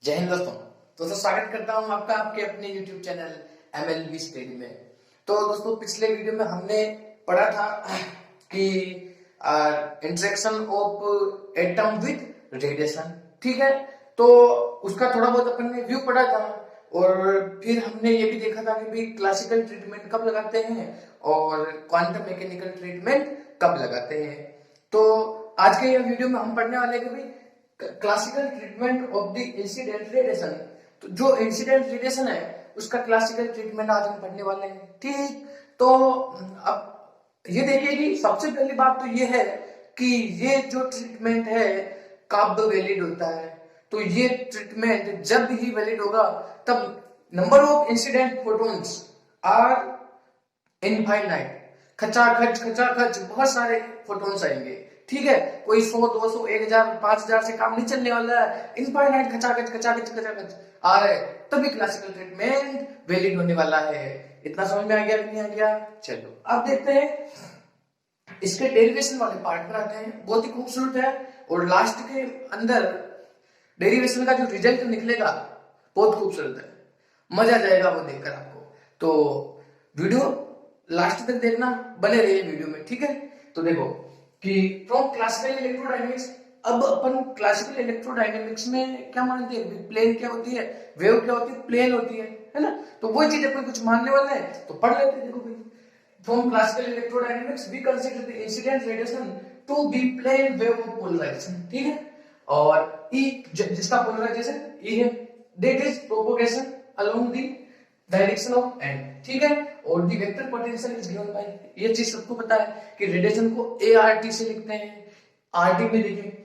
जय हिंद दोस्तों स्वागत करता हूं आपका आपके अपने YouTube चैनल MLB स्टडी में। तो दोस्तों पिछले वीडियो में हमने पढ़ा था कि interaction of atom with radiation, ठीक है। तो उसका थोड़ा बहुत अपन ने व्यू पढ़ा था और फिर हमने ये भी देखा था कि भाई क्लासिकल ट्रीटमेंट कब लगाते हैं और क्वांटम मैकेनिकल ट्रीटमेंट कब लगाते हैं। तो आज के ये वीडियो में हम पढ़ने वाले हैं कि भाई classical treatment of the incident radiation. तो जो इंसिडेंट रेडिएशन है उसका क्लासिकल ट्रीटमेंट आज हम पढ़ने वाले हैं, ठीक। तो अब ये देखिए कि सबसे पहली बात तो ये है कि ये जो ट्रीटमेंट है कब वैलिड होता है। तो ये ट्रीटमेंट जब ही वैलिड होगा तब number of incident photons are infinite, खचाखच बहुत सारे फोटॉन्स आएंगे, ठीक है। कोई 100 200 1000 5000 से काम नहीं चलने वाला है, इनफाइनाइट खचाखच आ रहे, तभी क्लासिकल ट्रीटमेंट वैलिड होने वाला है। इतना समझ में आ गया कि नहीं आ गया? चलो अब देखते हैं इसके डेरिवेशन वाले पार्ट पर आते हैं। बहुत ही खूबसूरत है और लास्ट के अंदर डेरिवेशन का जो रिजल्ट निकलेगा बहुत खूबसूरत है, मजा जाएगा वो देखकर आपको। तो वीडियो लास्ट तक देखना, बने रहिए वीडियो में, ठीक है। तो देखो कि फ्रॉम क्लासिकल इलेक्ट्रोडायनेमिक्स, अब अपन क्लासिकल इलेक्ट्रोडायनेमिक्स में क्या मानते हैं? प्लेन क्या होती है, वेव क्या होती है, प्लेन होती है ना। तो वो चीज अपन कुछ मानने वाला है तो पढ़ लेते हैं। देखो भाई, from classical electrodynamics we consider the incident radiation to be plane wave of polarization, ठीक है। और ई जिसका पोलराइजेशन ई है, that is propagation along the direction of n, ठीक है। और the vector potential is given by, ये चीज सबको पता है कि रेडिएशन को ART से लिखते हैं। आरटी में देखिए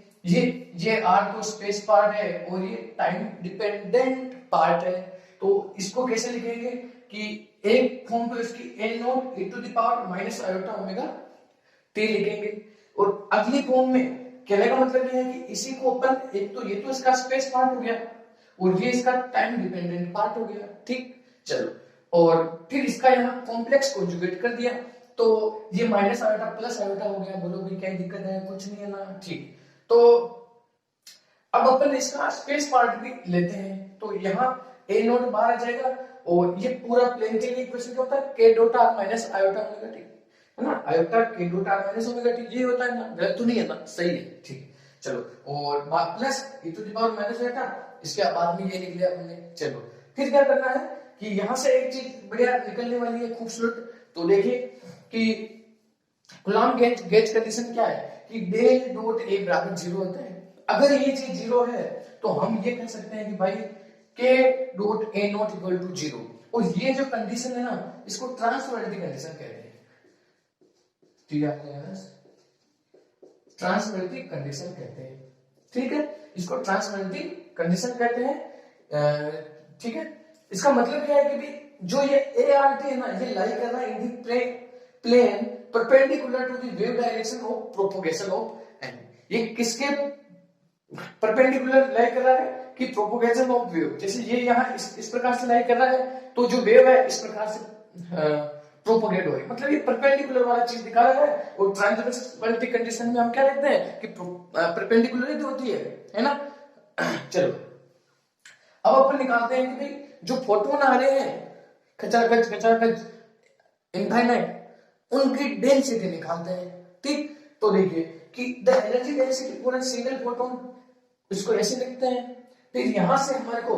ये आर तो स्पेस पार्ट है और ये टाइम डिपेंडेंट पार्ट है। तो इसको कैसे लिखेंगे कि एक फॉर्म तो इसकी n naught e to the power minus iota omega t लिखेंगे, और अगली फॉर्म में कहने का मतलब ये है कि इसी को अपन एक तो ये तो इसका स्पेस पार्ट हो गया और ये इसका टाइम डिपेंडेंट पार्ट हो गया, ठीक। चलो, और फिर इसका यहाँ कॉम्प्लेक्स कॉन्जुगेट कर दिया तो ये माइनस आयोटा प्लस आयोटा हो गया। बोलो भी क्या दिक्कत है? कुछ नहीं है ना, ठीक। तो अब अपन इसका स्पेस पार्ट भी लेते हैं तो यहाँ a नोट बाहर आ जाएगा और ये पूरा प्लेन के लिए इक्वेशन क्या होता है? k dot r minus iota omega t, है ना। Iota k dot r minus omega t, ये होता है ना, गलत तो नहीं है ना, सही है, ठीक। चलो, और plus e to the power minus iota, इसके बाद में ये लिख लिया हमने। चलो, फिर क्या करना है कि यहां से एक चीज बढ़िया निकलने वाली है, खूबसूरत। तो देखिए कि कूलम्ब गेज कंडीशन क्या है कि डेल डॉट ए बराबर 0 होता है। अगर ये चीज 0 है तो हम ये कह सकते हैं कि भाई k dot A naught equal to 0। और ये जो कंडीशन है ना, इसको ट्रांसवर्सिटी कंडीशन कहते हैं, ठीक है। ट्रांसवर्सिटी कंडीशन कहते हैं, ठीक है। इसको ट्रांसवर्सिटी कंडीशन कहते हैं, ठीक है। इसका मतलब क्या है कि भी जो ये ART है ना, ये लाई कर रहा है in the plane perpendicular to the wave direction of propagation of n. ये किसके परपेंडिकुलर लाई कर रहा है कि प्रोपगेशन ऑफ वेव। जैसे ये यहाँ इस प्रकार से लाई कर रहा है तो जो वेव है इस प्रकार से प्रोपोगेट हो, मतलब ये परपेंडिकुलर वाला चीज दिखा रहा है। और ट्रांसवर्सिटी कंडीशन में हम क्या लिखते हैं कि परपेंडिकुलर होती है ना। चलो, अब अपन निकालते हैं कि भाई जो फोटोन आ रहे हैं खचाखच इनफाइनाइट, उनकी डेंसिटी निकालते हैं, ठीक। तो देखिए कि the energy density for a single photon, इसको ऐसे लिखते हैं। फिर यहां से हमारे को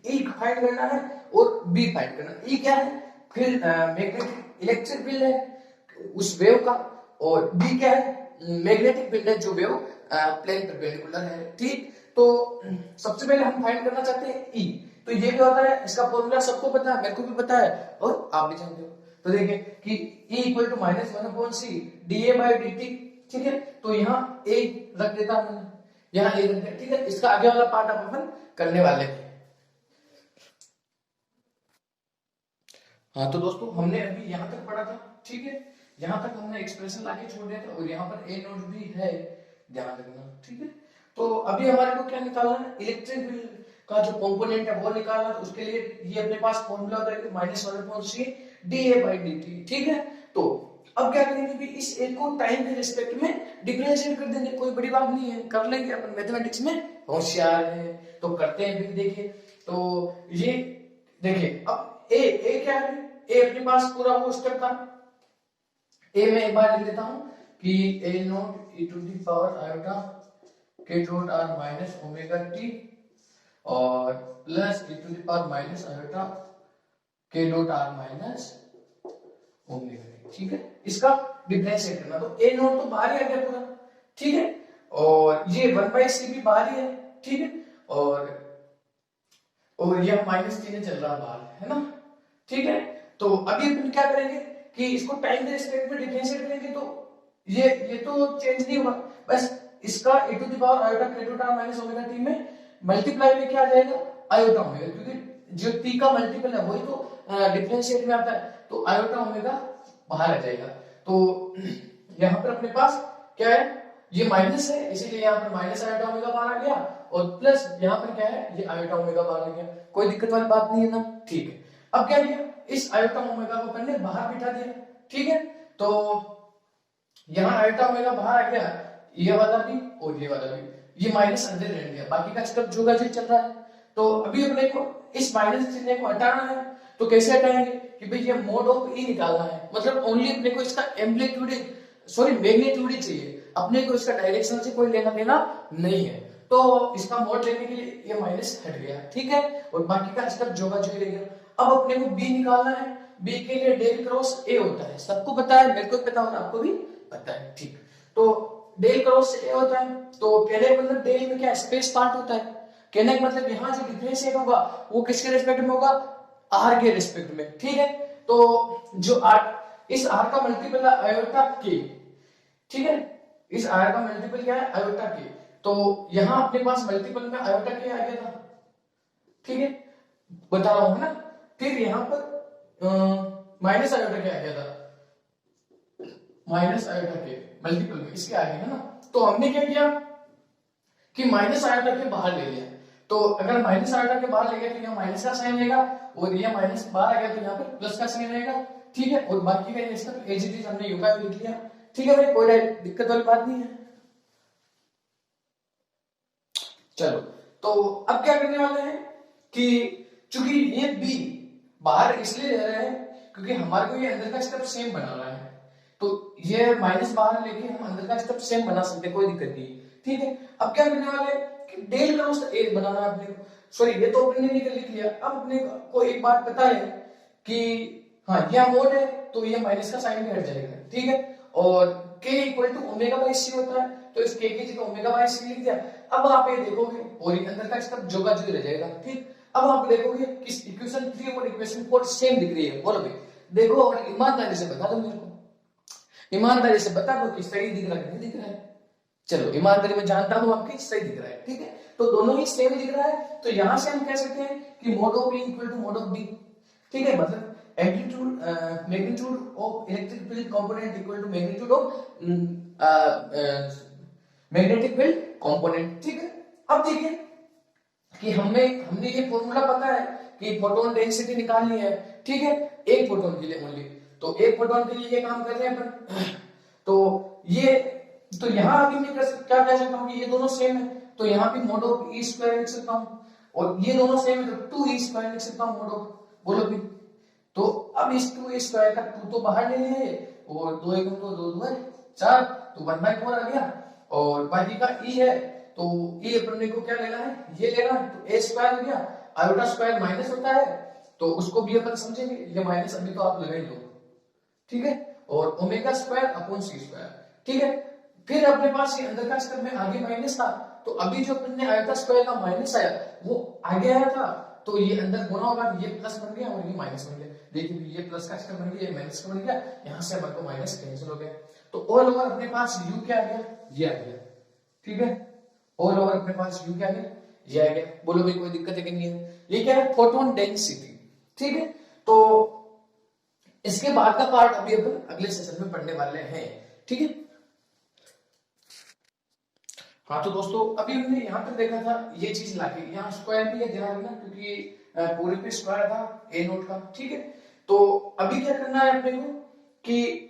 E फाइंड करना है और B फाइंड करना है। E क्या है? फिर मैग्नेटिक इलेक्ट्रिक फील्ड है उस वेव का, और B क्या है? मैग्नेटिक फील्ड है जो वेव प्लेन परपेंडिकुलर है, ठीक। तो सबसे पहले हम फाइंड करना चाहते हैं E। तो ये क्या होता है? इसका फॉर्मूला सबको पता है, मेरे को भी पता है और आप भी जानते हो। तो देखिए कि E equal to minus 1/c dA by dt, ठीक है। तो यहाँ A रख देता हूं मैंने, यहाँ A रख दिया, ठीक है। इसका आगे वाला पार्ट अब अपन करने वाले हैं। हाँ तो दोस्तों हमने अभी यहाँ तक पढ़ा था, ठीक है। यहाँ तक हमने एक्सप्रेशन लाके छोड़ दिया था और यहाँ पर A नोट भी है, ध्यान रखना, ठीक है। तो अभी हमारे को क्या निकालना है? इलेक्ट्रिक फील्ड का जो कंपोनेंट है वो निकालना है। तो उसके लिए ये अपने पास फॉर्मूला होता है minus 1/c dA by dt, ठीक है। तो अब क्या करेंगे भी इस एक को टाइम के रिस्पेक्ट में डिफरेंशिएट कर देंगे, कोई बड़ी बात नहीं है, कर लेंगे अपन, मैथमेटिक्स में होशियार है। तो करते हैं भी, देखिए। तो ये देखिए, अब ए क्या है, ए अपने पास पूरा वो स्टेप था। ए में एक बार लिख देता हूं कि a nought e to the power iota k dot r minus omega t और plus e to the power minus iota k dot r minus omega t. ठीक है, इसका डिफरेंशिएट करना, तो ए नॉट तो बाहर ही आ गया पूरा, ठीक है, और ये 1/c भी बाहर ही है, ठीक है, और ये माइनस चिन्ह चल रहा बाहर, है ना, ठीक है। तो अभी अपन क्या करेंगे कि इसको टाइम के रिस्पेक्ट में डिफरेंशिएट करेंगे, तो ये तो चेंज नहीं हुआ, बस इसका e to the power iota k to the minus omega t में मल्टीप्लाई में क्या आ जाएगा, आयोटा ओमेगा, क्योंकि जो t का मल्टीपल है वही तो डिफरेंशिएट में आता है, तो आयोटा ओमेगा बाहर आ जाएगा। तो यहाँ पर अपने पास क्या है, ये माइनस है, इसीलिए यहाँ पर माइनस आयोटा ओमेगा बाहर आ गया, और प्लस यहाँ पर क्या है, ये आयोटा ओमेगा बाहर आ गया। कोई दिक्कत वाली बात नहीं है ना, ठीक है। अब क्या किया, इस आयोटा ओमेगा को करने बाहर बिठा दिया, ठीक है। तो यहाँ आयोटा ओमेगा बाहर आ गया, ये वाला भी और ये वाला भी, ये माइनस अंदर रह गया, बाकी का स्टेप जो चल रहा है। तो अभी अपने को इस माइनस चिन्ह को हटाना है, तो कैसे हटाएंगे कि भाई ये मोड ऑफ ई निकालना है, मतलब ओनली अपने को इसका एम्पलीट्यूड मैग्नीट्यूड ही चाहिए, अपने को इसका डायरेक्शन से कोई लेना देना नहीं है। तो इसका मोड लेने के लिए ये माइनस हट गया, ठीक है, और बाकी का स्टेप जो रह गया। अब अपने को बी निकालना है, बी के लिए डेल क्रॉस ए होता है, सबको पता है, मेरे को भी पता और आपको भी पता है, ठीक। तो डेल क्रॉस ए होता है, तो कहने का मतलब डेल में क्या स्पेस पार्ट होता है, कहने का मतलब यहाँ जो डिफरेंशिएट होगा वो किसके रिस्पेक्ट में होगा, आर के रिस्पेक्ट में, ठीक है। तो जो आर, इस आर का मल्टीपल है आयोटा के, ठीक है, इस आर का मल्टीपल क्या है, आयोटा के। तो यहाँ अपने पास मल्टीपल में आयोटा के आ गया था, ठीक है, बता रहा हूं ना। फिर यहाँ पर माइनस आयोटा के आ गया था, माइनस आयोटा के मल्टीपल में इसके आगे, है ना। तो हमने क्या किया कि माइनस आयोटा के बाहर ले लिया, तो अगर माइनस आयोटा के बाहर ले गया तो यहाँ माइनस का साइन रहेगा, और ये माइनस बाहर आ गया तो यहाँ पर प्लस का साइन रहेगा, ठीक है, और बाकी का ये स्टेप एज इट इज हमने यू का लिख लिया, ठीक है भाई, कोई दिक्कत वाली बात नहीं है। चलो, तो अब क्या करने वाले हैं कि चूंकि ये बी बाहर इसलिए ले रहे हैं क्योंकि हमारे को ये अंदर का स्टेप सेम बनाना है, तो ये माइनस बाहर लेके हम अंदर का स्टेप सेम बना सकते हैं, कोई दिक्कत नहीं, ठीक है। अब क्या करने वाले कि डेल क्रॉस ए बनाना है अपने को, सॉरी ये तो अपने ने लिख लिया। अब अपने को एक बात पता है कि हाँ यह मोड है, तो ये माइनस का साइन भी हट जाएगा, ठीक है, और k equal to omega by c होता है, तो इस k की जगह ओमेगा बाई सी लिख दिया। अब आप ये देखोगे और ये अंदर का स्टेप जो का जो रह जाएगा, ठीक। अब आप देखोगे कि इक्वेशन 3 और इक्वेशन 4 सेम दिख रही है, बोलो भाई देखो, और ईमानदारी से बता दो मेरे को, ईमानदारी से बता दो कि सही दिख रहा है, नहीं दिख रहा है। चलो ईमानदारी में जानता हूं आपकी सही दिख रहा है, ठीक है, तो दोनों ही सेम दिख रहा है, तो यहां से हम कह सकते हैं कि mod of A equal to mod of B, ठीक है, मतलब amplitude magnitude of electric field component equal to magnitude of magnetic field component, ठीक है। अब देखिए कि हमने ये फॉर्मूला पता है कि फोटोन डेंसिटी निकालनी है, ठीक है, एक फोटोन के लिए ओनली, तो एक फोटोन के लिए ये काम कर रहे हैं अपन। तो ये तो यहाँ अभी मैं क्या कह सकता हूँ कि ये दोनों सेम है, तो यहाँ भी मोड ऑफ ई स्क्वायर लिख सकता हूँ, और ये दोनों सेम है तो 2e स्क्वायर लिख सकता हूँ मोड ऑफ, बोलो भी। तो अब इस 2e स्क्वायर का 2 तो बाहर ले लिया है, और 2 1 2 2 2 4, तो 1/4 आ गया, और बाकी का e है, तो e अपने को क्या लेना है, ये लेना है, तो a स्क्वायर हो गया, आयोटा स्क्वायर माइनस होता है, तो उसको भी अपन समझेंगे, ये माइनस अभी तो आप लगा ही लो, ठीक है, और ओमेगा स्क्वायर अपॉन सी स्क्वायर, ठीक है। फिर अपने पास ये अंदर का स्टेप में आगे माइनस था, तो अभी जो अपन ने आयोटा स्क्वायर का माइनस आया वो आगे आया था, तो ये अंदर गुना होगा, ये प्लस बन गया और ये माइनस बन गया, देखिए ये प्लस का स्टेप बन गया, ये माइनस का बन गया, यहाँ से हमारे को माइनस कैंसिल हो गया, तो ऑल ओवर अपने पास u क्या आ गया, ये आ गया, ठीक है, ऑल ओवर अपने पास u क्या आ गया, ये आ गया। बोलो भाई कोई दिक्कत है कि नहीं है, ये क्या है, फोटोन डेंसिटी, ठीक है। तो इसके बाद का पार्ट अभी अपन अगले सेशन में पढ़ने वाले हैं, ठीक है। हाँ तो दोस्तों अभी हमने यहाँ तक देखा था ये चीज लाके, यहाँ स्क्वायर भी है ध्यान रखना, क्योंकि पूरे पे स्क्वायर था ए नोट का, ठीक है। तो अभी क्या करना है अपने को कि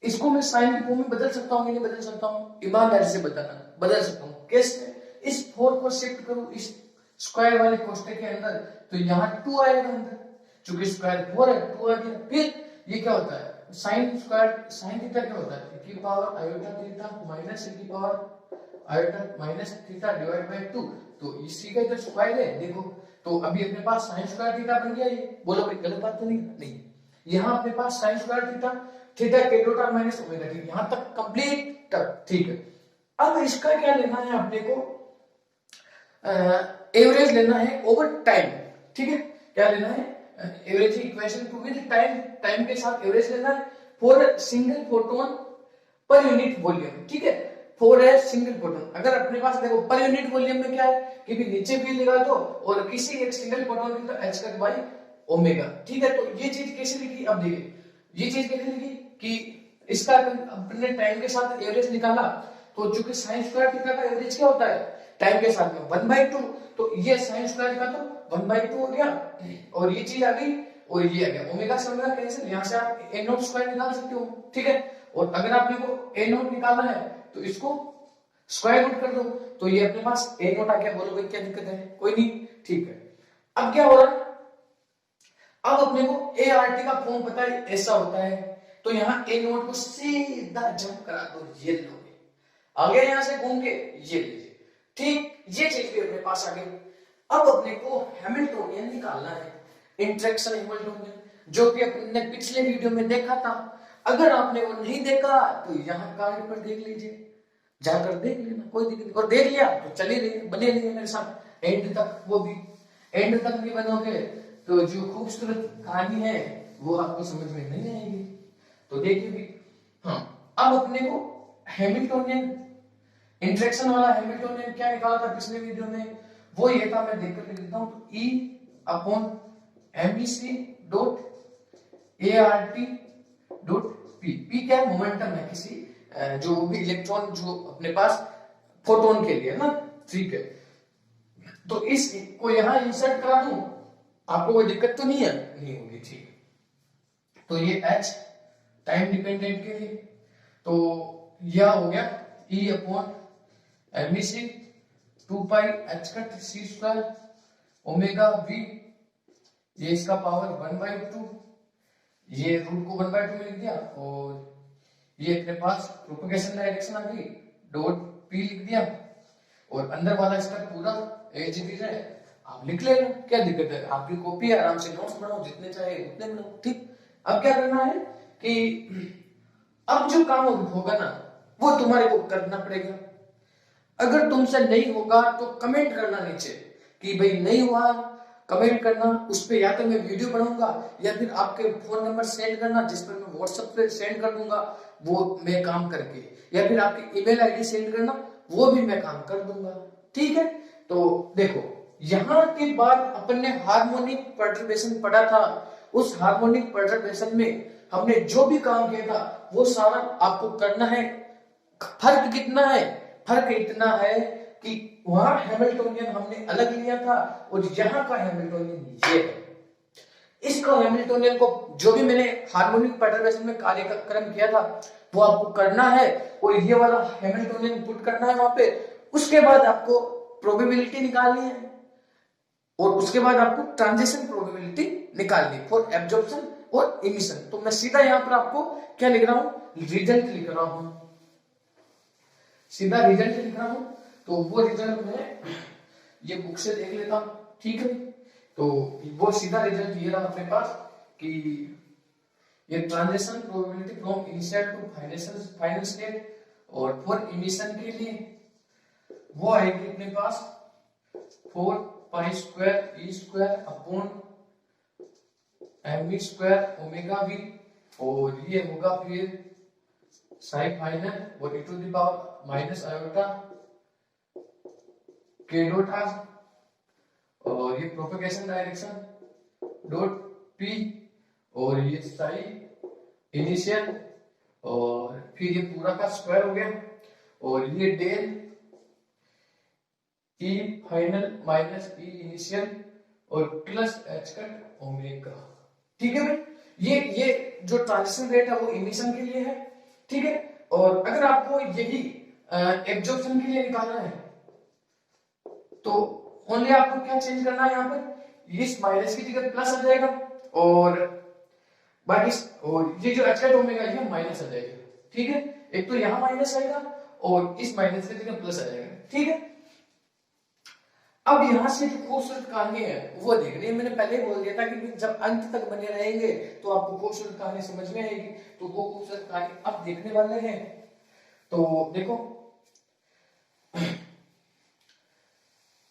इसको मैं साइन की फॉर्म में बदल सकता हूँ, नहीं बदल सकता हूँ, ईमानदारी से बताना, बदल सकता हूँ कैसे, इस 4 को शिफ्ट करूँ इस स्क्वायर वाले कोष्टक के अंदर, तो यहाँ 2 आएगा अंदर, चूंकि स्क्वायर 4 है 2 आ गया। फिर ये क्या होता है, साइन स्क्वायर साइन थीटा क्या होता है, e की power iota theta minus e की power iota minus theta divide by 2। तो इसी का तो स्क्वायर है देखो। तो अभी अपने पास साइन स्क्वायर थीटा बन गया। ये बोलो भाई गलत बात तो नहीं। यहाँ अपने पास साइन स्क्वायर थीटा थीटा के डॉट माइनस ओमेगा टी, यहाँ तक कंप्लीट तक ठीक है। अब इसका क्या लेना है अपने को, एवरेज लेना है ओवर टाइम। ठीक है, क्या लेना है, average equation two with time, time के साथ एवरेज लेना है for single photon per unit volume. ठीक है, फॉर ए सिंगल फोटोन। अगर अपने पास देखो पर यूनिट वॉल्यूम में क्या है कि भी नीचे भी लगा दो और किसी एक सिंगल फोटोन की तो h का बाई ओमेगा। ठीक है, तो ये चीज कैसे लिखी, अब देखिए ये चीज कैसे लिखी कि इसका अपने टाइम के साथ एवरेज निकाला, तो चूंकि साइन स्क्वायर थीटा का एवरेज क्या होता है टाइम के साथ में 1/2, तो ये साइन स्क्वायर का तो 1/2 हो गया और ये चीज आ गई और ये आ गया, ओमेगा से ओमेगा कैंसिल, यहां से आप a नॉट स्क्वायर निकाल सकते हो। ठीक है, और अगर आपने को a नॉट निकालना है तो इसको स्क्वायर रूट कर दो, तो ये अपने पास a नॉट आ गया। बोलो भाई क्या दिक्कत है, कोई नहीं। ठीक है, अब क्या हो रहा है, अब अपने को ART का फॉर्म पता है ऐसा होता है, तो यहाँ a नॉट को सीधा जंप करा दो, ये लो आगे यहां से घूम के ये लीजिए। ठीक, ये चीज भी अपने पास आ गई। अब अपने को हैमिल्टोनियन निकालना है, इंटरेक्शन हैमिल्टोनियन, जो कि अपने पिछले वीडियो में देखा था। अगर आपने वो नहीं देखा तो यहाँ कार्ड पर देख लीजिए, जाकर देख लेना, कोई दिक्कत नहीं। और देख लिया तो चलिए रहिए, बने रहिए मेरे साथ एंड तक। वो भी एंड तक भी बनोगे तो जो खूबसूरत कहानी है वो आपको समझ में नहीं आएगी। तो देखिए भी, हाँ अब अपने को हैमिल्टोनियन इंटरेक्शन वाला हैमिल्टोनियन क्या निकाला था पिछले वीडियो में, वो ये था, मैं देखकर लिख देता हूं, E upon MEC dot ART dot P क्या है, मोमेंटम है किसी जो भी इलेक्ट्रॉन जो अपने पास फोटोन के लिए ना। ठीक है, तो इस को यहां इंसर्ट करा दूं, आपको कोई दिक्कत तो नहीं है, नहीं होगी। ठीक, तो ये H टाइम डिपेंडेंट के लिए, तो यह हो गया E अपॉन MEC 2 पाई h cut c square omega v, ये इसका पावर 1/2, ये रूट को 1/2 में लिख दिया, और ये अपने पास प्रोपगेशन डायरेक्शन आ गई, डॉट p लिख दिया, और अंदर वाला इसका पूरा एज इट इज है, आप लिख लेना, क्या दिक्कत है, आपकी कॉपी है, आराम से नोट्स बनाओ, जितने चाहे उतने बनाओ। ठीक, अब क्या करना है कि अब जो काम होगा ना वो तुम्हारे को करना पड़ेगा। अगर तुमसे नहीं होगा तो कमेंट करना नीचे कि भाई नहीं हुआ, कमेंट करना, उस पे या तो मैं वीडियो बनाऊंगा या फिर आपके फोन नंबर सेंड करना जिस पर मैं व्हाट्सएप पे सेंड कर दूंगा वो मैं काम करके, या फिर आपकी ईमेल आईडी सेंड करना, वो भी मैं काम कर दूंगा। ठीक है, तो देखो यहाँ के बाद अपन ने हार्मोनिक परटर्बेशन पढ़ा था, उस हार्मोनिक परटर्बेशन में हमने जो भी काम किया था वो सारा आपको करना है। फर्क कितना है, फर्क इतना है कि वहां हैमिल्टोनियन हमने अलग लिया था और यहाँ का हैमिल्टोनियन ये है। इसको हैमिल्टोनियन को जो भी मैंने हार्मोनिक परटर्बेशन में कार्यक्रम किया था वो आपको करना है, और ये वाला हैमिल्टोनियन पुट करना है वहां पे। उसके बाद आपको प्रोबेबिलिटी निकालनी है और उसके बाद आपको ट्रांजिशन प्रोबेबिलिटी निकालनी है फॉर एब्जॉर्प्शन और इमिशन। तो मैं सीधा यहाँ पर आपको क्या लिख रहा हूँ, रिजल्ट लिख रहा हूँ, सीधा रिजल्ट लिख रहा हूं। तो वो रिजल्ट मैं ये बुक से देख लेता हूं। ठीक है, तो वो सीधा रिजल्ट ये रहा अपने पास कि ये transition probability from initial to final state, और फॉर इमिशन के लिए वो आएगी अपने पास 4 pi square e square upon m square omega v, और ये होगा फिर साइन फाइनल और e to the power minus iota k dot r, और ये प्रोपगेशन डायरेक्शन डॉट p, और ये साइन इनिशियल, और फिर ये पूरा का स्क्वायर हो गया, और ये del e final minus e initial और प्लस h कट ओमेगा। ठीक है भाई, ये जो ट्रांजिशन रेट है वो इमिशन के लिए है। ठीक है, और अगर आपको यही एब्जॉर्प्शन के लिए निकालना है तो ओनली आपको क्या चेंज करना है यहाँ पर, इस माइनस की जगह प्लस आ जाएगा और बाकी और ये जो एच ओमेगा ये माइनस आ जाएगा। ठीक है, एक तो यहाँ माइनस आएगा और इस माइनस की जगह प्लस आ जाएगा। ठीक है, अब यहां से जो खूबसूरत कहानी है वो देखनी है। मैंने पहले ही बोल दिया था कि जब अंत तक बने रहेंगे तो आपको खूबसूरत कहानी समझ में आएगी। तो वो खूबसूरत कहानी अब देखने वाले हैं। तो देखो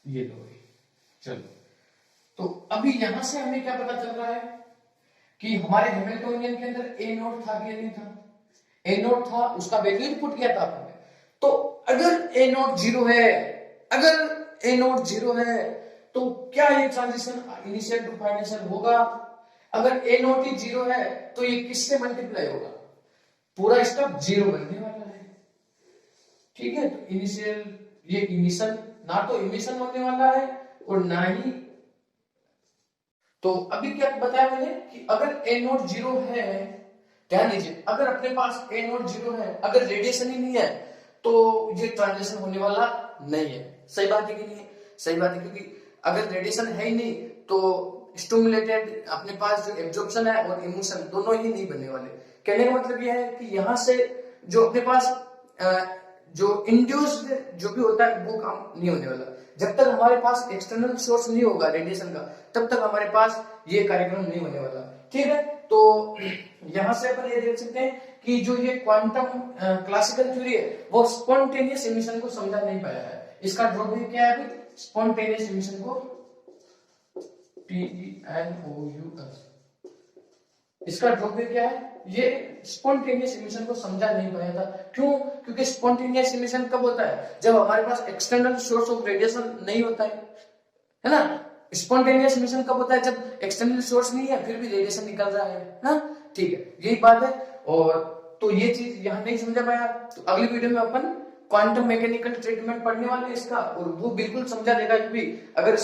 ये लो, चलो तो अभी यहां से हमें क्या पता चल रहा है कि हमारे हैमिल्टोनियन के अंदर ए नोट था कि नहीं था। ए नोट था, उसका वैल्यू इनपुट किया था आपने। तो अगर ए नोट जीरो है, अगर ए नोट जीरो है तो क्या ये ट्रांजिशन इनिशियल टू फाइनल होगा। अगर ए नोट ही जीरो है तो ये किससे मल्टीप्लाई होगा, पूरा स्टेप जीरो बनने वाला है। ठीक है, तो इनिशियल ये इमिशन ना तो इमिशन होने वाला है और ना ही, तो अभी क्या बताया मैंने कि अगर ए नोट जीरो है, ध्यान दीजिए, अगर अपने पास ए नोट जीरो है, अगर रेडिएशन ही नहीं है तो ये ट्रांजिशन होने वाला नहीं है। सही बात है कि नहीं है, सही बात है, क्योंकि अगर रेडिएशन है ही नहीं तो स्टिमुलेटेड अपने पास जो एब्जॉर्प्शन है और इमोशन दोनों ही नहीं बनने वाले। कहने का मतलब यह है कि यहां से जो अपने पास जो इंड्यूस्ड जो भी होता है वो काम नहीं होने वाला। जब तक हमारे पास एक्सटर्नल सोर्स नहीं होगा रेडिएशन का तब तक हमारे पास ये कार्यक्रम नहीं होने वाला। ठीक है, तो यहां से अपन ये देख सकते हैं कि जो ये क्वांटम क्लासिकल थ्योरी है वो स्पॉन्टेनियस इमिशन को समझा नहीं पाया है। इसका ड्रॉबैक क्या है, स्पॉन्टेनियस इमिशन को PENOUS, इसका ड्रॉबैक क्या है, ये स्पॉन्टेनियस इमिशन को समझा नहीं पाया था। क्यों, क्योंकि स्पॉन्टेनियस इमिशन कब होता है, जब हमारे पास एक्सटर्नल सोर्स ऑफ रेडिएशन नहीं होता है ना। स्पॉन्टेनियस इमिशन कब होता है, जब एक्सटर्नल सोर्स नहीं है फिर भी रेडिएशन निकल रहा है ना। ठीक है, यही बात है। और तो ये चीज यहां नहीं समझा पाया तो अगली वीडियो में अपन क्वांटम मैकेनिकल ट्रीटमेंट पढ़ने वाले हैं इसका, और वो बिल्कुल समझा देगा कि भी अगर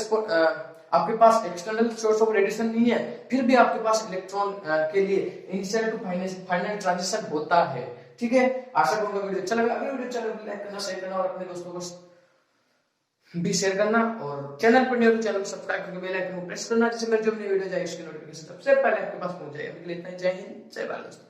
आपके पास एक्सटर्नल सोर्स ऑफ रेडिएशन नहीं है फिर भी आपके पास इलेक्ट्रॉन के लिए इनिशियल टू फाइनल ट्रांजिशन होता है। ठीक है, आशा करूंगा वीडियो अच्छा लगा। अगर वीडियो अच्छा लगा लाइक करना, शेयर करना और अपने दोस्तों को भी शेयर करना, और चैनल पर नहीं हो तो चैनल को सब्सक्राइब करके बेल आइकन को प्रेस करना जिससे मेरी जो नई वीडियो जाएगी उसकी नोटिफिकेशन सबसे पहले आपके पास पहुंच जाएगी। अभी के लिए इतना ही, जय हिंद, जय भारत दोस्तों।